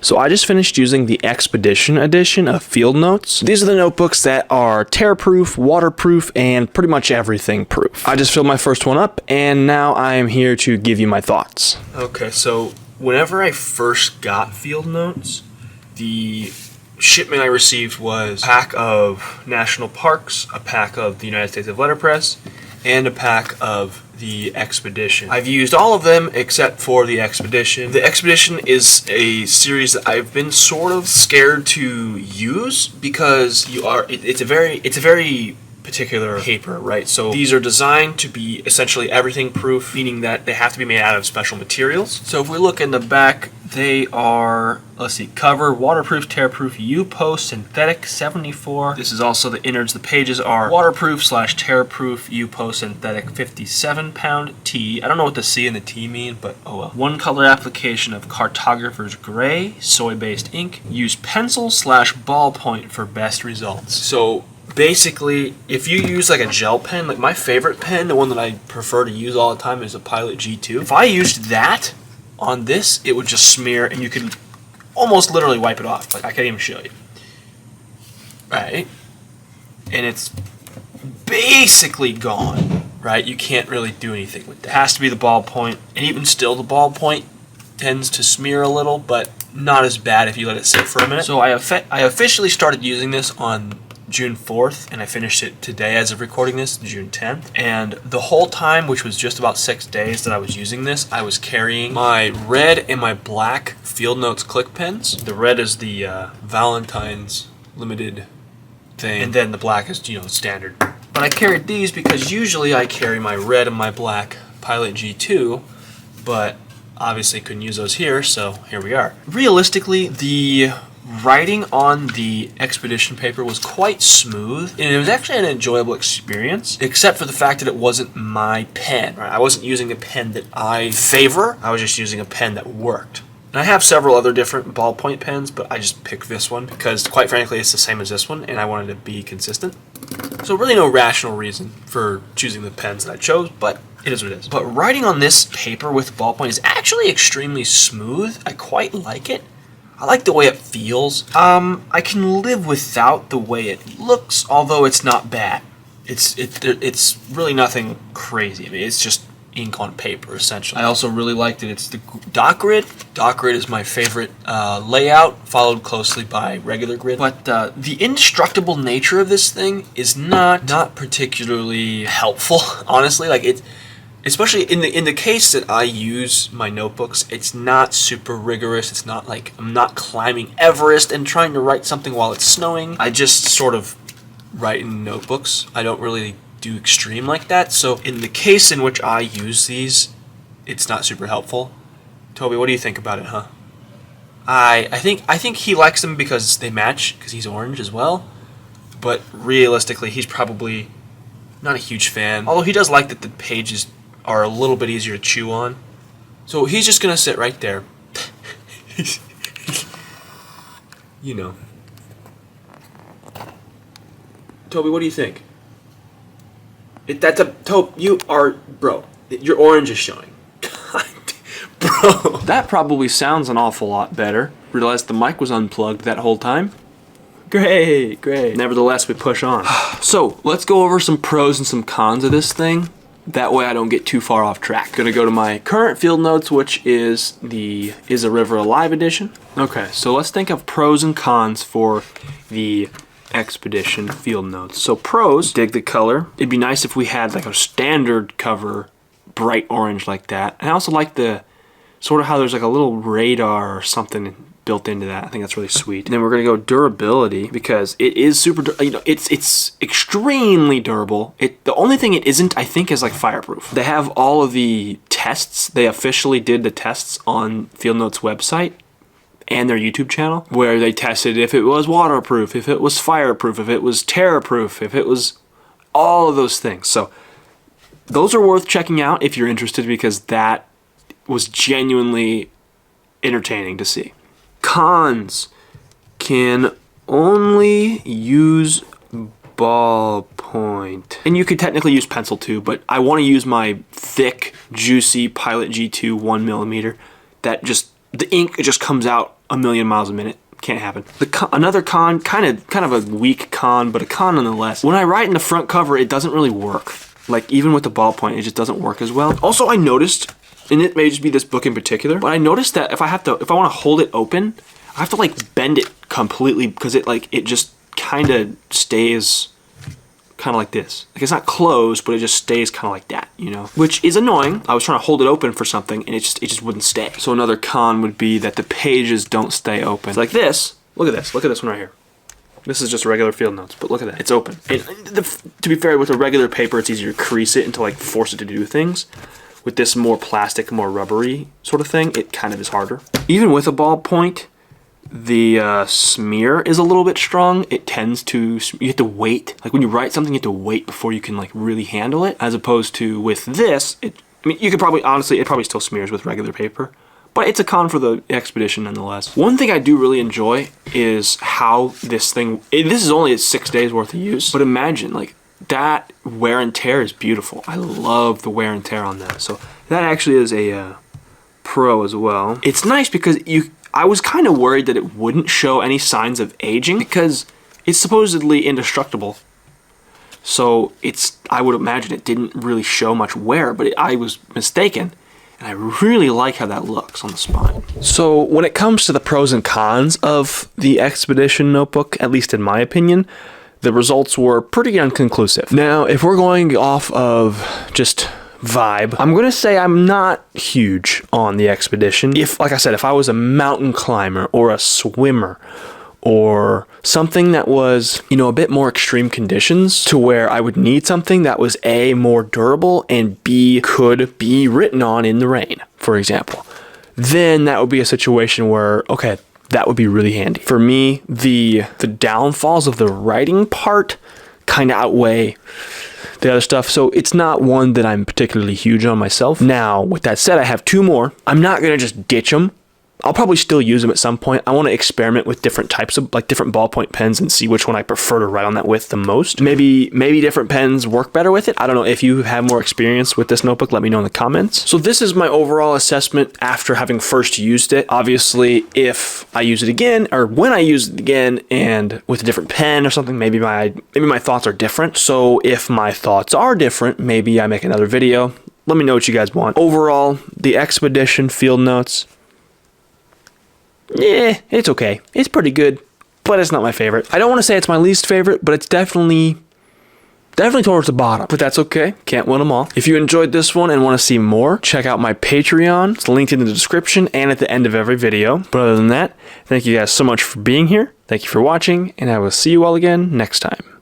So I just finished using the Expedition edition of Field Notes. These are the notebooks that are tear-proof, waterproof, and pretty much everything proof. I just filled my first one up, and now I am here to give you my thoughts. Okay, so whenever I first got Field Notes, the shipment I received was a pack of national parks, a pack of the United States of Letterpress, and a pack of the Expedition. I've used all of them except for the Expedition. The Expedition is a series that I've been sort of scared to use because it's a very particular paper, right? So these are designed to be essentially everything proof, meaning that they have to be made out of special materials. So if we look in the back, they are, let's see, cover, waterproof, tearproof, U-post, synthetic, 74. This is also the innards. The pages are waterproof / tearproof, U-post, synthetic, 57 pound T. I don't know what the C and the T mean, but oh well. One color application of cartographer's gray, soy-based ink. Use pencil / ballpoint for best results. So basically, if you use like a gel pen, like my favorite pen, the one that I prefer to use all the time is a Pilot G2. If I used that on this, it would just smear and you could almost literally wipe it off. Like I can't even show you. Right? And it's basically gone. Right? You can't really do anything with that. It has to be the ballpoint, and even still the ballpoint tends to smear a little, but not as bad if you let it sit for a minute. So I officially started using this on June 4th, and I finished it today as of recording this, June 10th. And the whole time, which was just about 6 days that I was using this, I was carrying my red and my black Field Notes click pens. The red is the Valentine's limited thing, and then the black is, standard. But I carried these because usually I carry my red and my black Pilot G2, but obviously couldn't use those here, so here we are. Realistically, the writing on the Expedition paper was quite smooth, and it was actually an enjoyable experience, except for the fact that it wasn't my pen. Right? I wasn't using a pen that I favor, I was just using a pen that worked. And I have several other different ballpoint pens, but I just picked this one because, quite frankly, it's the same as this one, and I wanted to be consistent. So really no rational reason for choosing the pens that I chose, but it is what it is. But writing on this paper with ballpoint is actually extremely smooth. I quite like it. I like the way it feels. I can live without the way it looks, although it's not bad. It's really nothing crazy. I mean, it's just ink on paper, essentially. I also really like that it's the dot grid. Dot grid is my favorite layout, followed closely by regular grid. But the indestructible nature of this thing is not particularly helpful, honestly. Like it. Especially in the case that I use my notebooks, it's not super rigorous. It's not like I'm not climbing Everest and trying to write something while it's snowing. I just sort of write in notebooks. I don't really do extreme like that. So in the case in which I use these, it's not super helpful. Toby, what do you think about it, huh? I think he likes them because they match, because he's orange as well. But realistically, he's probably not a huge fan. Although he does like that the pages are a little bit easier to chew on. So he's just gonna sit right there. You know. Toby, what do you think? You are, bro, your orange is showing. God, bro. That probably sounds an awful lot better. Realized the mic was unplugged that whole time. Great. Nevertheless, we push on. So, let's go over some pros and some cons of this thing. That way I don't get too far off track. Gonna go to my current Field Notes, which is the Is a River Alive edition. Okay, so let's think of pros and cons for the Expedition Field Notes. So pros, dig the color. It'd be nice if we had like a standard cover, bright orange like that. And I also like the sort of how there's like a little radar or something built into that. I think that's really sweet. And then we're gonna go durability because it is super, it's extremely durable. The only thing it isn't, I think, is like fireproof. They have all of the tests. They officially did the tests on Field Notes website and their YouTube channel where they tested if it was waterproof, if it was fireproof, if it was tear-proof, if it was all of those things. So those are worth checking out if you're interested because that was genuinely entertaining to see. Cons: can only use ballpoint. And you could technically use pencil too, but I want to use my thick, juicy Pilot G2 1mm that just the ink just comes out a million miles a minute. Can't happen. Another con, kind of a weak con, but a con nonetheless. When I write in the front cover, it doesn't really work. Like even with the ballpoint, it just doesn't work as well. Also, I noticed, and it may just be this book in particular, but I noticed that if I want to hold it open, I have to like bend it completely because it just kind of stays kind of like this. Like it's not closed, but it just stays kind of like that, you know? Which is annoying. I was trying to hold it open for something and it just wouldn't stay. So another con would be that the pages don't stay open. It's like this. Look at this one right here. This is just regular field notes, but look at that. It's open. To be fair, with a regular paper, it's easier to crease it and to like force it to do things. With this more plastic, more rubbery sort of thing, it kind of is harder. Even with a ballpoint, the smear is a little bit strong. It tends to, you have to wait. Like when you write something, you have to wait before you can like really handle it. As opposed to with this, I mean, you could probably, honestly, it probably still smears with regular paper. But it's a con for the expedition nonetheless. One thing I do really enjoy is how this thing, this is only 6 days worth of use. But imagine like that wear and tear is beautiful. I love the wear and tear on that. So that actually is a pro as well. It's nice because I was kind of worried that it wouldn't show any signs of aging because it's supposedly indestructible. So I would imagine it didn't really show much wear, but I was mistaken. And I really like how that looks on the spine. So when it comes to the pros and cons of the Expedition notebook, at least in my opinion, the results were pretty inconclusive. Now, if we're going off of just vibe, I'm gonna say I'm not huge on the Expedition. Like I said, if I was a mountain climber or a swimmer or something that was, you know, a bit more extreme conditions to where I would need something that was A, more durable, and B, could be written on in the rain, for example, then that would be a situation where, okay, that would be really handy. For me, the downfalls of the writing part kind of outweigh the other stuff, so it's not one that I'm particularly huge on myself. Now, with that said, I have 2 more. I'm not gonna just ditch them. I'll probably still use them at some point. I want to experiment with different types of, like different ballpoint pens and see which one I prefer to write on that with the most. Maybe different pens work better with it. I don't know. If you have more experience with this notebook, let me know in the comments. So this is my overall assessment after having first used it. Obviously, if I use it again, or when I use it again and with a different pen or something, maybe my thoughts are different. So if my thoughts are different, maybe I make another video. Let me know what you guys want. Overall, the Expedition field notes, yeah, it's okay. It's pretty good, but it's not my favorite. I don't want to say it's my least favorite, but it's definitely towards the bottom. But that's okay. Can't win them all. If you enjoyed this one and want to see more, check out my Patreon. It's linked in the description and at the end of every video. But other than that, thank you guys so much for being here. Thank you for watching, and I will see you all again next time.